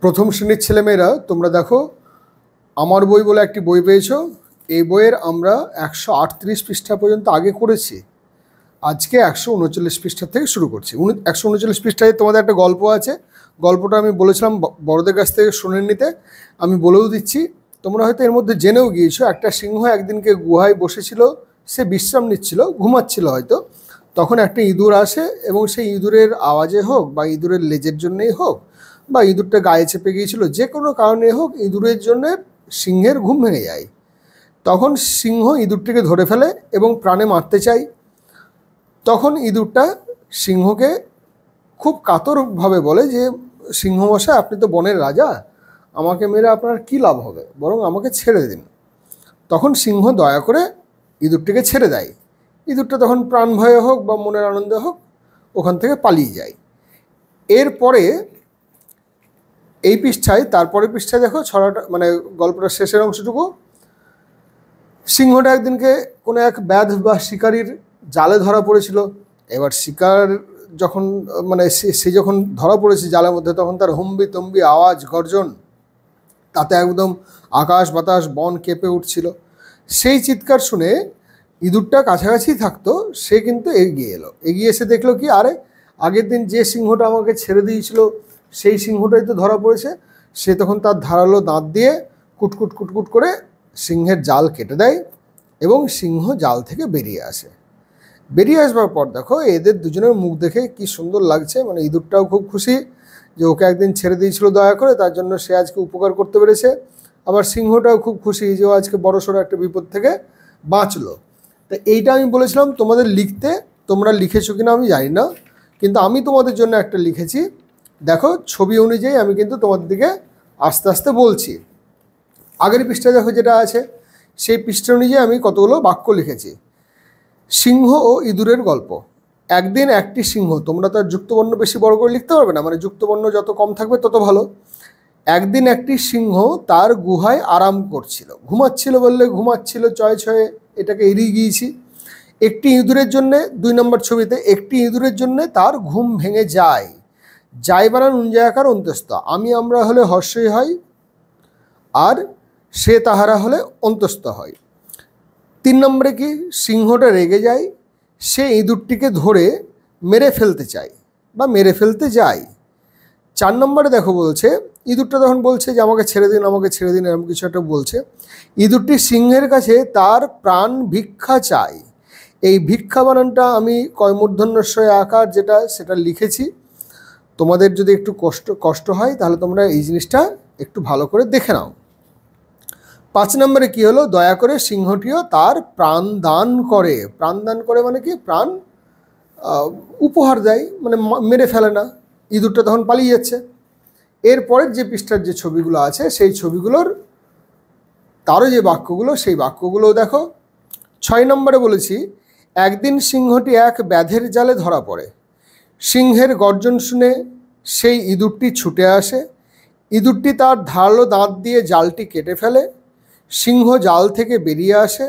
প্রথম শ্রেণীর ছেলেমেয়েরা তোমরা দেখো আমার বই বলে একটি বই পেয়েছো। এই বইয়ের আমরা 138 পৃষ্ঠা পর্যন্ত আগে করেছি। আজকে 139 পৃষ্ঠা থেকে শুরু করছি। 139 পৃষ্ঠায় তোমাদের একটা গল্প আছে। গল্পটা আমি বলেছিলাম বড়দের কাছ থেকে শুনে নিতে। আমি বলেও দিচ্ছি, তোমরা হয়তো এর মধ্যে জেনেও গিয়েছো। একটা সিংহ একদিনকে গুহায় বসেছিল, সে বিশ্রাম নিচ্ছিল, ঘুমাচ্ছিল হয়তো। তখন একটা ইঁদুর আসে এবং সেই ইঁদুরের আওয়াজে হোক বা ইঁদুরের লেজের জন্যেই হোক বা ইঁদুরটা গায়ে চেপে গিয়েছিল, যে কোনো কারণে হোক ইঁদুরের জন্যে সিংহের ঘুম ভেঙে যায়। তখন সিংহ ইঁদুরটিকে ধরে ফেলে এবং প্রাণে মারতে চায়। তখন ইঁদুরটা সিংহকে খুব কাতরভাবে বলে যে, সিংহমশাই, আপনি তো বনের রাজা, আমাকে মেরে আপনার কী লাভ হবে, বরং আমাকে ছেড়ে দিন। তখন সিংহ দয়া করে ইঁদুরটিকে ছেড়ে দেয়। ইঁদুরটা তখন প্রাণ ভয়ে হোক বা মনের আনন্দে হোক ওখান থেকে পালিয়ে যায়। এরপরে এই পৃষ্ঠায়, তারপরে পৃষ্ঠায় দেখো ছড়াটা, মানে গল্পটার শেষের অংশটুকু, সিংহটা একদিনকে কোনো এক ব্যাধ বা শিকারীর জালে ধরা পড়েছিল। এবার শিকার যখন সে যখন ধরা পড়েছে জালের মধ্যে, তখন তার হুম্বি তম্বি আওয়াজ, গর্জন, তাতে একদম আকাশ বাতাস বন কেঁপে উঠছিল। সেই চিৎকার শুনে ইঁদুরটা কাছাকাছি থাকতো, সে কিন্তু এগিয়ে এলো। এগিয়ে এসে দেখলো কি, আরে আগের দিন যে সিংহটা আমাকে ছেড়ে দিয়েছিল সেই সিংহটাই তো ধরা পড়েছে। সে তখন তার ধারালো দাঁত দিয়ে কুটকুট কুটকুট করে সিংহের জাল কেটে দেয় এবং সিংহ জাল থেকে বেরিয়ে আসে। বেরিয়ে আসবার পর দেখো এদের দুজনের মুখ দেখে কি সুন্দর লাগছে। মানে ইঁদুরটাও খুব খুশি যে ওকে একদিন ছেড়ে দিয়েছিল দয়া করে, তার জন্য সে আজকে উপকার করতে পেরেছে। আবার সিংহটাও খুব খুশি যে ও আজকে বড়সড় একটা বিপদ থেকে বাঁচলো। তো এইটা আমি বলেছিলাম তোমাদের লিখতে, তোমরা লিখেছো কিনা আমি জানি না, কিন্তু আমি তোমাদের জন্য একটা লিখেছি। দেখো ছবি অনুযায়ী আমি কিন্তু তোমাদের দিকে আস্তে আস্তে বলছি। আগের পৃষ্ঠা দেখো যেটা আছে, সেই পৃষ্ঠা অনুযায়ী আমি কতগুলো বাক্য লিখেছি। সিংহ ও ইঁদুরের গল্প। একদিন একটি সিংহ, তোমরা তার যুক্তবর্ণ বেশি বড় করে লিখতে পারবে না, মানে যুক্তবর্ণ যত কম থাকবে তত ভালো। একদিন একটি সিংহ তার গুহায় আরাম করছিল, ঘুমাচ্ছিল বললে ঘুমাচ্ছিল, চয়ে ছয়ে এটাকে এড়িয়ে গিয়েছি। একটি ইঁদুরের জন্যে, 2 নম্বর ছবিতে, একটি ইঁদুরের জন্যে তার ঘুম ভেঙে যায়। যাই বানান উঞ্জায়াকার অন্তস্থ, আমি আমরা হলে হর্ষই হয় আর সে তাহারা হলে অন্তস্থ হয়। 3 নম্বরে কি, সিংহটা রেগে যায়, সে ইঁদুরটিকে ধরে মেরে ফেলতে চায় বা মেরে ফেলতে যায়। 4 নম্বরে দেখো বলছে, ইঁদুরটা তখন বলছে যে আমাকে ছেড়ে দিন, আমাকে ছেড়ে দিন, এরকম কিছু একটা বলছে। ইঁদুরটি সিংহের কাছে তার প্রাণ ভিক্ষা চায়। এই ভিক্ষা বানানটা আমি কয়মূর্ধন্যস্বয় আকার যেটা, সেটা লিখেছি। তোমাদের যদি একটু কষ্ট হয় তাহলে তোমরা এই জিনিসটা একটু ভালো করে দেখে নাও। 5 নম্বরে কি হলো, দয়া করে সিংহটিও তার প্রাণ দান করে। প্রাণ দান করে মানে কি, প্রাণ উপহার দেয়, মানে মেরে ফেলে না। ইঁদুরটা তখন পালিয়ে যাচ্ছে। এরপরের যে পৃষ্ঠার যে ছবিগুলো আছে, সেই ছবিগুলোর তারও যে বাক্যগুলো, সেই বাক্যগুলোও দেখো। 6 নম্বরে বলেছি, একদিন সিংহটি এক ব্যাধের জালে ধরা পড়ে। সিংহের গর্জন শুনে সেই ইঁদুরটি ছুটে আসে। ইঁদুরটি তার ধারালো দাঁত দিয়ে জালটি কেটে ফেলে। সিংহ জাল থেকে বেরিয়ে আসে।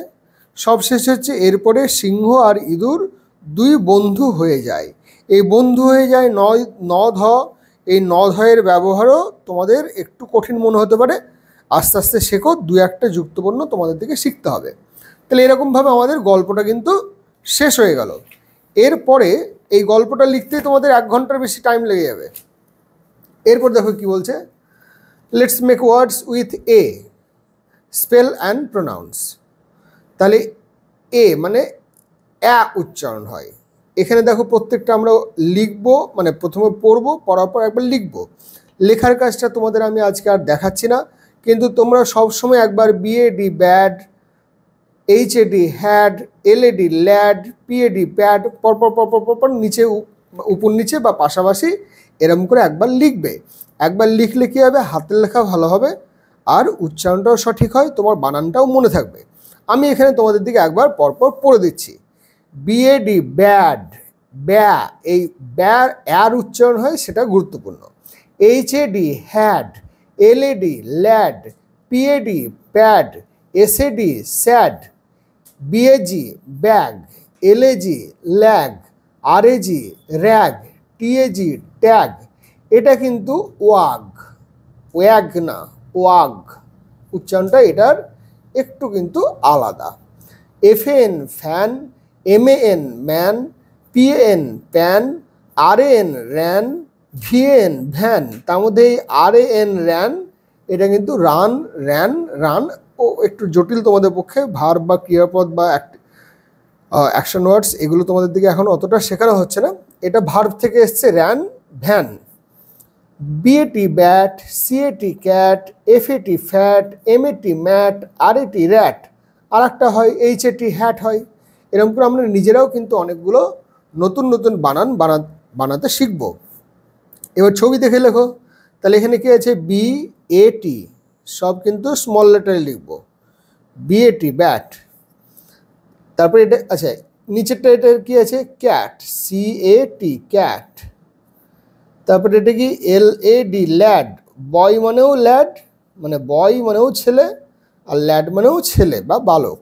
সবশেষ হচ্ছে, এরপরে সিংহ আর ইঁদুর 2 বন্ধু হয়ে যায়। এই বন্ধু হয়ে যায় ন-ধ। এই ন-ধয়ের ব্যবহারও তোমাদের একটু কঠিন মনে হতে পারে, আস্তে আস্তে শেখো, 2-1টা যুক্তবর্ণ তোমাদের দিকে শিখতে হবে। তাহলে এরকমভাবে আমাদের গল্পটা কিন্তু শেষ হয়ে গেল। এরপরে এই গল্পটা লিখতে তোমাদের 1 ঘন্টার বেশি টাইম লেগে যাবে। এরপর দেখো কি বলছে, let's make words with a, spell and pronounce. তাহলে এ মানে উচ্চারণ হয়। এখানে দেখো প্রত্যেকটা আমরা লিখবো, মানে প্রথমে পড়বো, পড়ার পর একবার লিখবো। লেখার কাজটা তোমাদের আমি আজকে আর দেখাচ্ছি না, কিন্তু তোমরা সবসময় একবার B A D bad, H A D had, L A D lad, P A D pad, পরপর নিচে উপর নিচে বা পাশাপাশি এরকম করে একবার লিখবে। একবার লিখলে কী হবে, হাতের লেখা ভালো হবে আর উচ্চারণটাও সঠিক হয়, তোমার বানানটাও মনে থাকবে। আমি এখানে তোমাদের দিকে একবার পরপর পড়ে দিচ্ছি। বিএডি ব্যাড, ব্যা, এই ব্যর উচ্চারণ হয়, সেটা গুরুত্বপূর্ণ। H A D had, L A D lad, P A D pad, S A D sad, B A G bag, L A G lag, R A G rag, T A G tag. এটা কিন্তু ওয়াগ, ওয়াগ না, ওয়াগ উচ্চারণটা এটার একটু কিন্তু আলাদা। FAN fan, MAN man, PAN pan, RAN ran, VAN van. তার মধ্যে এই RAN র্যান এটা কিন্তু রান, র্যান, রান ও একটু জটিল তোমাদের পক্ষে। ভার্ব বা ক্রিয়াপদ বা অ্যাকশন ওয়ার্ডস এগুলো তোমাদের দিকে এখন অতটা শেখানো হচ্ছে না। এটা ভার্ব থেকে এসছে, ran, van. BAT bat, CAT cat, FAT fat, MAT mat, RAT rat, আর একটা হয় HAT হ্যাট হয়। এরকম করে আমরা নিজেরাও কিন্তু অনেকগুলো নতুন নতুন বানাতে শিখব। এবার ছবি দেখে লেখো। তাহলে এখানে কি আছে? BAT সব কিন্তু স্মল লেটারে লিখব, BAT ব্যাট। তারপরে এটা আচ্ছা নিচেরটা এটা কি আছে? Cat, CAT cat. তারপরে এটা কি? LAD ল্যাড, বয় মানেও ল্যাড, মানে বয় মানেও ছেলে, আর ল্যাড মানেও ছেলে বা বালক।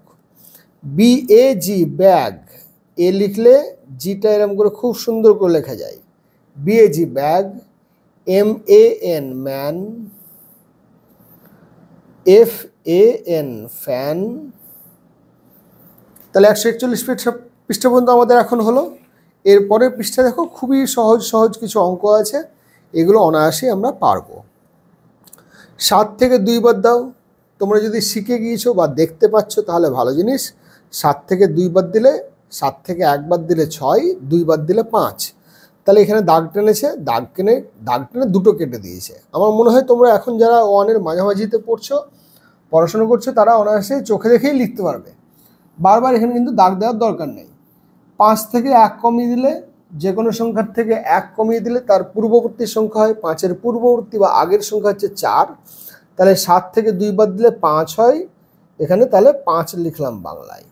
BAG ব্যাগ, এ লিখলে জিটা এরকম করে খুব সুন্দর করে লেখা যায়, BAG bag. MAN man, FAN fan. তাহলে 141 পৃষ্ঠা পর্যন্ত আমাদের এখন হলো। এরপরের পৃষ্ঠা দেখো, খুবই সহজ সহজ কিছু অঙ্ক আছে, এগুলো অনায়াসেই আমরা পারবো। 7 থেকে 2 বাদ দাও। তোমরা যদি শিখে গিয়েছো বা দেখতে পাচ্ছ তাহলে ভালো জিনিস। 7 থেকে 2 বাদ দিলে, 7 থেকে 1 বাদ দিলে 6, 2 বাদ দিলে 5। তাহলে এখানে দাগ টেনেছে, দাগ টেনে দুটো কেটে দিয়েছে। আমার মনে হয় তোমরা এখন যারা 1-এর মাঝামাঝিতে পড়াশোনা করছো তারা অনায়াসে চোখে দেখেই লিখতে পারবে। বারবার এখানে কিন্তু দাগ দেওয়ার দরকার নেই। 5 থেকে 1 কমিয়ে দিলে, যে কোনো সংখ্যার থেকে 1 কমিয়ে দিলে তার পূর্ববর্তী সংখ্যা হয়, 5-এর পূর্ববর্তী বা আগের সংখ্যা হচ্ছে 4। তাহলে 7 থেকে 2 বাদ দিলে 5 হয় এখানে, তাহলে 5 লিখলাম বাংলায়।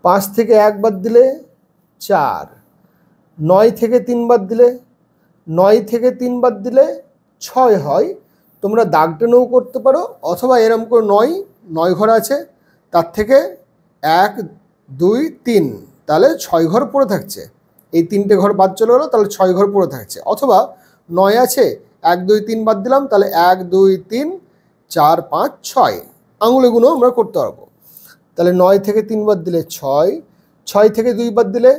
5 থেকে 1 বাদ দিলে 4। 9 থেকে 3 বাদ দিলে, 9 থেকে 3 বাদ দিলে 6 হয়। তোমরা দাগ টেনেও করতে পারো, অথবা এরকম করে 9 ঘর আছে, তার থেকে 1 2 3, তাহলে 6 ঘর পড়ে থাকছে। এই 3টে ঘর বাদ চলে গেলো, তাহলে 6 ঘর পড়ে থাকছে। অথবা 9 আছে, 1 2 3 বাদ দিলাম, তাহলে 1 2 3 4 5 6 আঙুলে গুলো আমরা করতে পারবো। তাহলে 9 থেকে 3 বাদ দিলে 6, 6 থেকে 2 বাদ দিলে,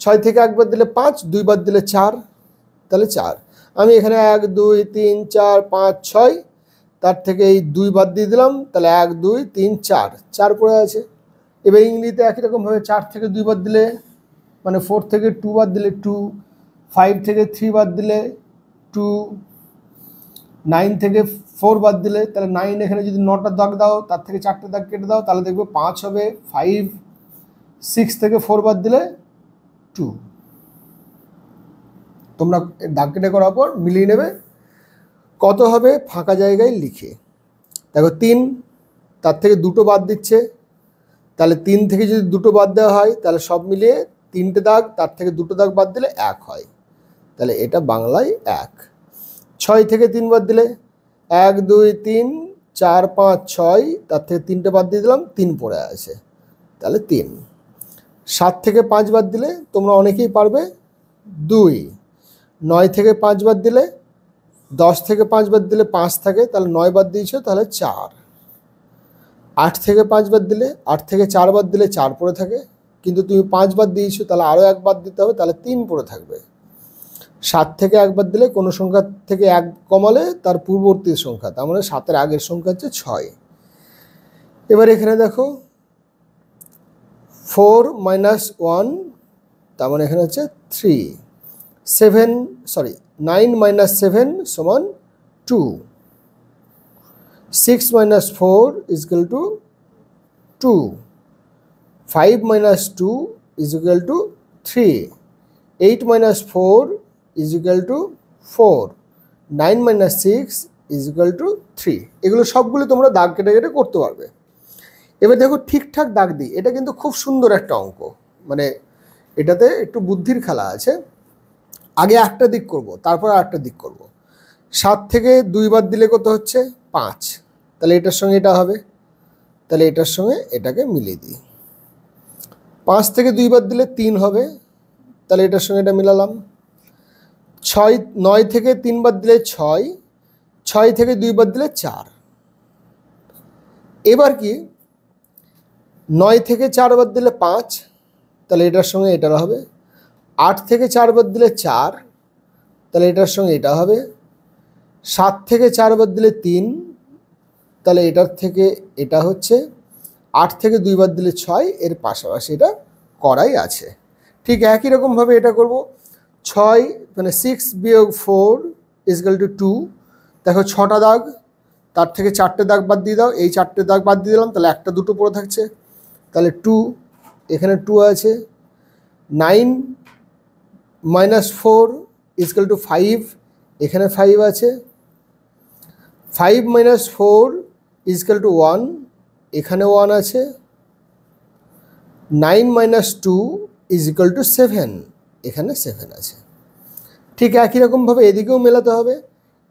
6 থেকে 1 বাদ দিলে 5, 2 বাদ দিলে 4, তাহলে 4। আমি এখানে 1 2 3 4 5 6, তার থেকে এই 2 বাদ দিয়ে দিলাম, তাহলে 1 2 3 4 পড়ে আছে। এবার ইংরেজিতে একই রকমভাবে 4 থেকে 2 বাদ দিলে, মানে 4 থেকে 2 বাদ দিলে 2, 5 থেকে 3 বাদ দিলে 2, 9 থেকে 4 বাদ দিলে, তাহলে 9 এখানে যদি 9টা দাগ দাও, তার থেকে 4টে দাগ কেটে দাও, তাহলে দেখবে 5 হবে। 5, 6 থেকে 4 বাদ দিলে 2। তোমরা দাগ কেটে করার পর মিলিয়ে নেবে কত হবে ফাঁকা জায়গায় লিখে। দেখো 3, তার থেকে 2টো বাদ দিচ্ছে, তাহলে 3 থেকে যদি 2টো বাদ দেওয়া হয়, তাহলে সব মিলিয়ে 3টে দাগ, তার থেকে 2টো দাগ বাদ দিলে 1 হয়, তাহলে এটা বাংলায় 1। 6 থেকে 3 বাদ দিলে, 1 2 3 4 5 6, তার থেকে 3টে বাদ দিয়ে দিলাম, 3 পড়ে আছে, তাহলে 3। 7 থেকে 5 বাদ দিলে, তোমরা অনেকেই পারবে, 2। 9 থেকে 5 বাদ দিলে, 10 থেকে 5 বাদ দিলে 5 থাকে, তাহলে 9 বাদ দিয়েছো, তাহলে 4। 8 থেকে 5 বাদ দিলে, 8 থেকে 4 বাদ দিলে 4 পড়ে থাকে, কিন্তু তুমি 5 বাদ দিয়েছো, তাহলে আরও 1 বাদ দিতে হবে, তাহলে 3 পড়ে থাকবে। 7 থেকে 1 বাদ দিলে, কোনো সংখ্যা থেকে 1 কমালে তার পূর্ববর্তী সংখ্যা, তার মানে 7-এর আগের সংখ্যা হচ্ছে 6। এবার এখানে দেখো 4 - 1, তার মানে এখানে হচ্ছে 3। 9 - 7 সমান 2। 6 - 4 = 2। 5 - 2 = 3। 8 - 4 = 4। 9 - 6 = 3। এগুলো সবগুলো তোমরা দাগ কেটে কেটে করতে পারবে। এবার দেখো ঠিকঠাক দাগ দিই, এটা কিন্তু খুব সুন্দর একটা অঙ্ক, মানে এটাতে একটু বুদ্ধির খেলা আছে। আগে একটা দিক করব, তারপর আরেকটা দিক করব। 7 থেকে 2 বাদ দিলে কত হচ্ছে? 5, তাহলে এটার সঙ্গে এটা হবে, তাহলে এটার সঙ্গে এটাকে মিলিয়ে দিই। 5 থেকে 2 বাদ দিলে 3 হবে, তাহলে এটার সঙ্গে এটা মিলালাম। 9 থেকে 3 বাদ দিলে 6, 6 থেকে 2 বাদ দিলে 4। এবার কি 9 থেকে 4 বাদ দিলে 5, তাহলে এটার সঙ্গে এটার হবে। 8 থেকে 4 বাদ দিলে 4, তাহলে এটার সঙ্গে এটা হবে। 7 থেকে 4 বাদ দিলে 3, তাহলে এটার থেকে এটা হচ্ছে। 8 থেকে 2 বাদ দিলে 6, এর পাশাপাশি এটা করাই আছে। ঠিক একই রকমভাবে এটা করব। 6 মানে 6 বিয়োগ 4 ইকুয়াল টু 2। দেখো 6টা দাগ, তার থেকে 4টে দাগ বাদ দিয়ে দাও। এই 4টে দাগ বাদ দিয়ে দিলাম, তাহলে একটা দুটো পড়ে থাকছে, তাহলে 2, এখানে 2 আছে। 9 মাইনাস 4 ইকুয়াল টু 5, এখানে 5 আছে। 5 মাইনাস 4 ইকুয়াল টু 1, এখানে 1 আছে। 9 মাইনাস 2 ইকুয়াল টু 7, এখানে 7 আছে। ঠিক একই রকমভাবে এদিকেও মেলাতে হবে।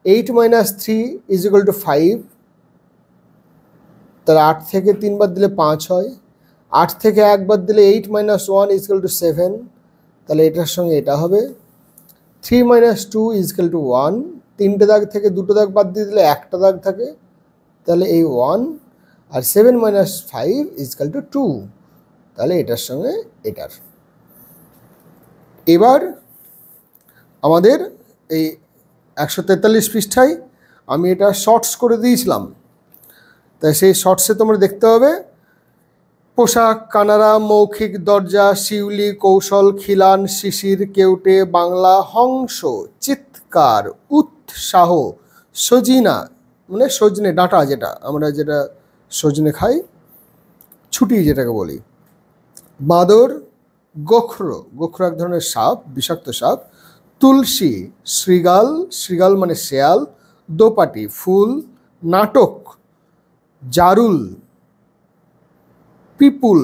8 মাইনাস 3 ইকুয়াল টু 5, তাহলে 8 থেকে 3 বাদ দিলে 5 হয়। 8 থেকে 1 বাদ দিলে 8 মাইনাস 1 ইকুয়াল টু 7, তাহলে এটার সঙ্গে এটা হবে। 3 মাইনাস 2 ইকুয়াল টু 1, 3টে দাগ থেকে 2টো দাগ বাদ দিয়ে দিলে একটা দাগ থাকে, তাহলে এই 1। আর 7 মাইনাস 5 ইকুয়াল টু 2, তাহলে এটার সঙ্গে এটার। এবার আমাদের এই 143 পৃষ্ঠায় আমি এটা শর্টস করে দিয়েছিলাম, তাই সেই শর্টসে তোমরা দেখতে হবে পোশাক, কানারা, মৌখিক, দরজা, শিউলি, কৌশল, খিলান, শিশির, কেউটে, বাংলা, হংস, চিৎকার, উৎসাহ, সজিনা মানে সজনে ডাঁটা, যেটা আমরা যেটা সজনে খাই, ছুটি যেটাকে বলি, বাঁদর, গোখরো, গোখরো এক ধরনের সাপ, বিষাক্ত সাপ, তুলসী, শৃগাল, শৃগাল মানে শেয়াল, দোপাটি, ফুল, নাটক, জারুল, পিপুল,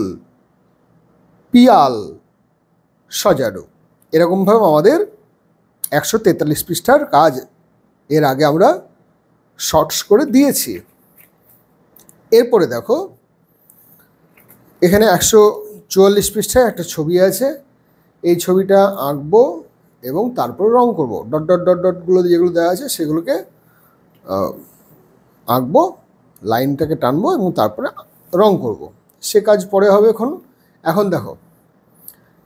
পিয়াল, সজারু। এরকমভাবে আমাদের 143 পৃষ্ঠার কাজ এর আগে আমরা শর্টস করে দিয়েছি। এরপরে দেখো এখানে 144 পৃষ্ঠায় একটা ছবি আছে। এই ছবিটা আঁকবো এবং তারপর রং করব। ডট ডট ডট ডটগুলো যেগুলো দেওয়া আছে সেগুলোকে আঁকবো, লাইনটাকে টানবো এবং তারপরে রং করব। সে কাজ পরে হবে। এখন দেখো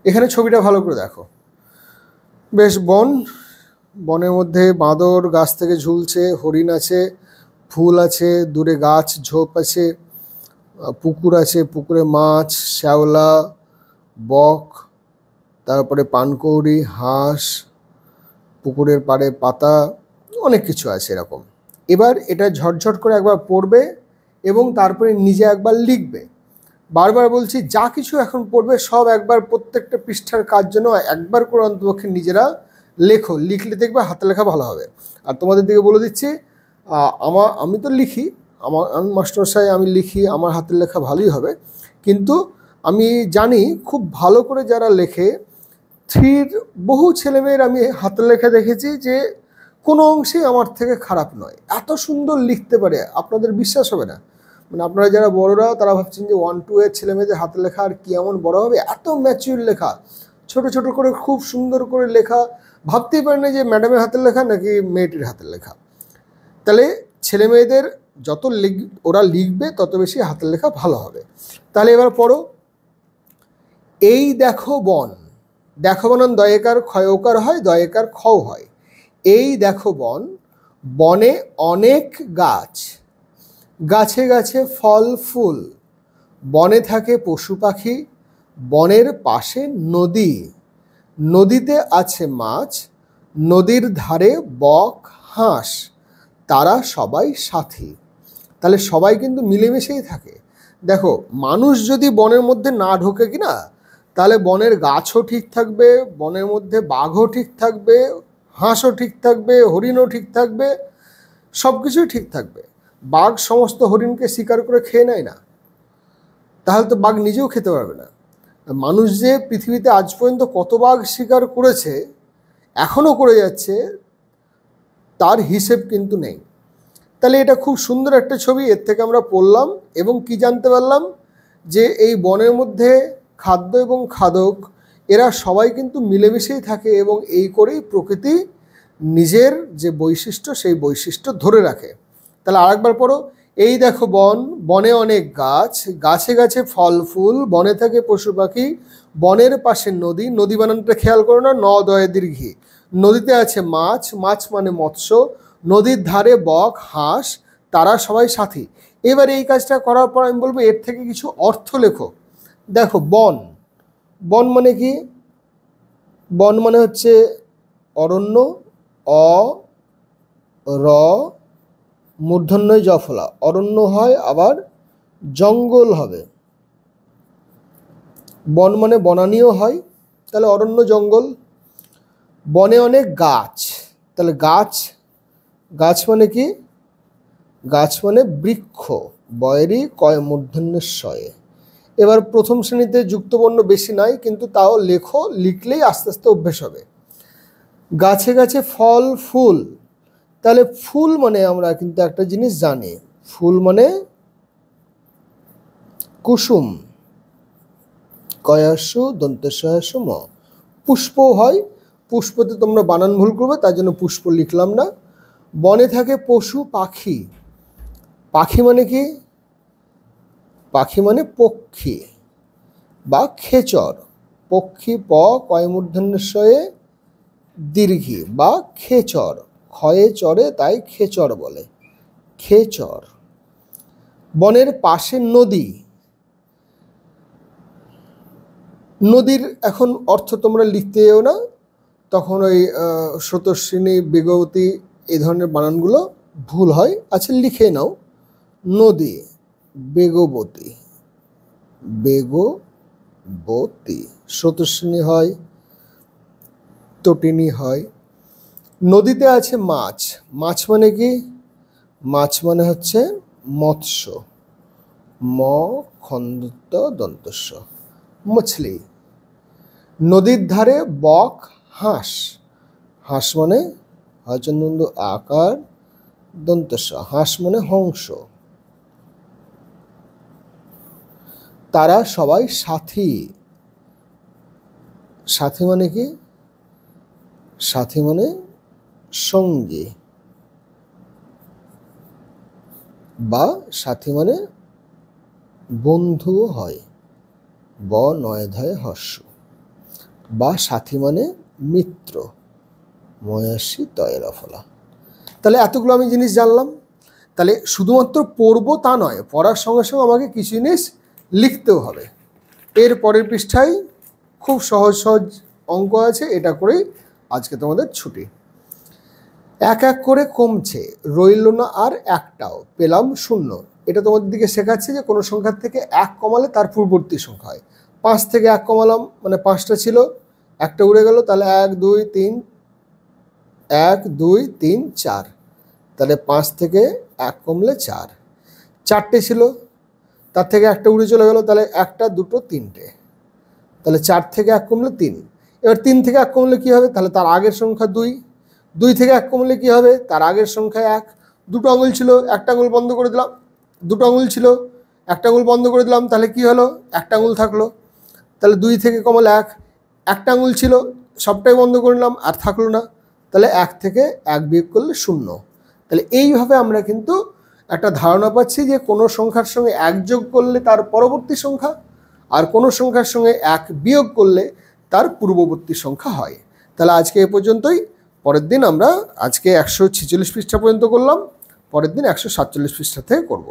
এখানে ছবিটা ভালো করে দেখো। বেশ বনের মধ্যে বাঁদর গাছ থেকে ঝুলছে, হরিণ আছে, ফুল আছে, দূরে গাছ ঝোপ আছে, পুকুর আছে, পুকুরে মাছ, শ্যাওলা, বক, তারপরে পানকৌড়ি, হাঁস, পুকুরের পাড়ে পাতা, অনেক কিছু আছে এরকম। এবার এটা ঝটঝট করে একবার পড়বে এবং তারপরে নিজে একবার লিখবে। বারবার বলছি, যা কিছু এখন পড়বে সব একবার প্রত্যেকটা পৃষ্ঠার কাজ জন্য একবার করে অন্তপক্ষে নিজেরা লেখো। লিখলে দেখবে হাতের লেখা ভালো হবে। আর তোমাদের দিকে বলে দিচ্ছি, আমি তো লিখি, আমি মাস্টারমশাই আমি লিখি, আমার হাতের লেখা ভালোই হবে, কিন্তু আমি জানি খুব ভালো করে যারা লেখে, 3 বহু ছেলেমেয়ের আমি হাতের লেখা দেখেছি যে কোনো অংশেই আমার থেকে খারাপ নয়, এত সুন্দর লিখতে পারে আপনাদের বিশ্বাস হবে না। মানে আপনারা যারা বড়রা তারা ভাবছেন যে 1, 2 এর ছেলেমেয়েদের হাতের লেখা আর কি এমন বড় হবে, এত ম্যাচিউর লেখা, ছোট ছোট করে খুব সুন্দর করে লেখা, ভাবতেই পারে না যে ম্যাডামের হাতের লেখা নাকি মেয়েটির হাতের লেখা। তাহলে ছেলে মেয়েদের যত ওরা লিখবে তত বেশি হাতের লেখা ভালো হবে। তাহলে এবার পড়ো, এই দেখো বন, দেখো বানান দয়েকার ক্ষয়কার হয়, দয়েকার খও হয়। এই দেখো বন, বনে অনেক গাছ, গাছে গাছে ফল ফুল, বনে থাকে পশু পাখি, বনের পাশে নদী, নদীতে আছে মাছ, নদীর ধারে বক হাঁস, তারা সবাই সাথী। তাহলে সবাই কিন্তু মিলেমিশেই থাকে। দেখো মানুষ যদি বনের মধ্যে না ঢোকে কিনা, তাহলে বনের গাছও ঠিক থাকবে, বনের মধ্যে বাঘও ঠিক থাকবে, হাঁসও ঠিক থাকবে, হরিণও ঠিক থাকবে, সব কিছুই ঠিক থাকবে। বাঘ সমস্ত হরিণকে শিকার করে খেয়ে নেয় না, তাহলে তো বাঘ নিজেও খেতে পারবে না। মানুষ যে পৃথিবীতে আজ পর্যন্ত কত বাঘ শিকার করেছে, এখনও করে যাচ্ছে, তার হিসেব কিন্তু নেই। তাহলে এটা খুব সুন্দর একটা ছবি, এর থেকে আমরা পড়লাম এবং কি জানতে পারলাম যে এই বনের মধ্যে খাদ্য এবং খাদক এরা সবাই কিন্তু মিলেমিশেই থাকে এবং এই করেই প্রকৃতি নিজের যে বৈশিষ্ট্য সেই বৈশিষ্ট্য ধরে রাখে। তাহলে আরেকবার পড়ো, এই দেখো বন, বনে অনেক গাছ, গাছে গাছে ফল ফুল, বনে থাকে পশু পাখি, বনের পাশে নদী, নদী বানানটা খেয়াল করো না, ন দয়ে দীর্ঘী, নদীতে আছে মাছ, মাছ মানে মৎস্য, নদীর ধারে বক হাঁস, তারা সবাই সাথী। এবার এই কাজটা করার পর আমি বলবো এর থেকে কিছু অর্থ লেখো। দেখো বন, বন মানে কি? বন মানে হচ্ছে অরণ্য, অ র মূর্ধন্যয় জফলা, অরণ্য হয়, আবার জঙ্গল হবে। বন মানে বনানীয় হয়, তাহলে অরণ্য জঙ্গল। বনে অনেক গাছ, তাহলে গাছ, গাছ মানে কি? গাছ মানে বৃক্ষ, বয়েরই কয় মূর্ধন্যস্বয়ে। এবার প্রথম শ্রেণীতে যুক্তবর্ণ বেশি নাই, কিন্তু তাও লেখো, লিখলেই আস্তে আস্তে অভ্যেস হবে। গাছে গাছে ফল ফুল, তাহলে ফুল মানে আমরা কিন্তু একটা জিনিস জানি, ফুল মানে কুসুম, কয়াসু দন্তস্বয়াসু ম, পুষ্প হয়, পুষ্পতে তোমরা বানান ভুল করবে, তার জন্য পুষ্প লিখলাম না। বনে থাকে পশু পাখি, পাখি মানে কি? পাখি মানে পক্ষী বা খেচর, পক্ষী প কয় মূর্ধন্যস্বয়ে দীর্ঘী বা খেচর, ক্ষয়ে চরে তাই খেচর বলে, খেচর। বনের পাশে নদী, নদীর এখন অর্থ তোমরা লিখতে যেও না, তখন ওই স্রোতস্বিনী বেগবতী এই ধরনের বানানগুলো ভুল হয়। আচ্ছা লিখে নাও, নদী, বেগবতী, বেগবতী, স্রোতস্বিনী হয়, তটিনী হয়। নদীতে আছে মাছ, মাছ মানে কি? মাছ মানে হচ্ছে মৎস্য, ম খন্দিত দন্তস্ব, মছলি। নদীর ধারে বক হাঁস, হাঁস মানে হজনন্দ আকার দন্তস্ব, হাঁস মানে হংস। তারা সবাই সাথী, সাথী মানে কি? সাথী মানে সঙ্গী, বা সাথী মানে বন্ধুও হয়, ব নয় ধায় হর্ষ, বা সাথী মানে মিত্র, ময়াসী তয়েরা ফলা। তাহলে এতগুলো আমি জিনিস জানলাম। তাহলে শুধুমাত্র পড়বো তা নয়, পড়ার সঙ্গে সঙ্গে আমাকে কিছু জিনিস লিখতেও হবে। এর পরের পৃষ্ঠায় খুব সহজ সহজ অঙ্ক আছে, এটা করেই আজকে তোমাদের ছুটি। এক এক করে কমছে, রইল না আর একটাও, পেলাম শূন্য। এটা তোমাদের দিকে শেখাচ্ছে যে কোনো সংখ্যার থেকে এক কমালে তার পূর্ববর্তী সংখ্যা হয়। 5 থেকে 1 কমালাম, মানে 5টা ছিল, একটা উড়ে গেল, তাহলে 1 2 3, 1 2 3 4, তাহলে 5 থেকে 1 কমলে 4। 4টে ছিল, তার থেকে একটা উড়ে চলে গেল, তাহলে 1টা 2টো 3টে, তাহলে 4 থেকে 1 কমলে 3। এবার 3 থেকে 1 কমলে কী হবে? তাহলে তার আগের সংখ্যা 2। 2 থেকে 1 কমলে কী হবে? তার আগের সংখ্যা 1। দুটো আঙুল ছিল, একটা আঙুল বন্ধ করে দিলাম, দুটো আঙুল ছিল, একটা আঙুল বন্ধ করে দিলাম, তাহলে কি হলো? একটা আঙুল থাকলো। তাহলে 2 থেকে কমলে 1, একটা আঙুল ছিল, সবটাই বন্ধ করে নিলাম, আর থাকলো না, তাহলে 1 থেকে 1 বিয়োগ করলে 0। তাহলে এইভাবে আমরা কিন্তু একটা ধারণা পাচ্ছি যে কোনো সংখ্যার সঙ্গে 1 যোগ করলে তার পরবর্তী সংখ্যা, আর কোনো সংখ্যার সঙ্গে 1 বিয়োগ করলে তার পূর্ববর্তী সংখ্যা হয়। তাহলে আজকে এ পর্যন্তই। পরের দিন আমরা আজকে 146 পৃষ্ঠা পর্যন্ত করলাম, পরের দিন 147 পৃষ্ঠা থেকে করব।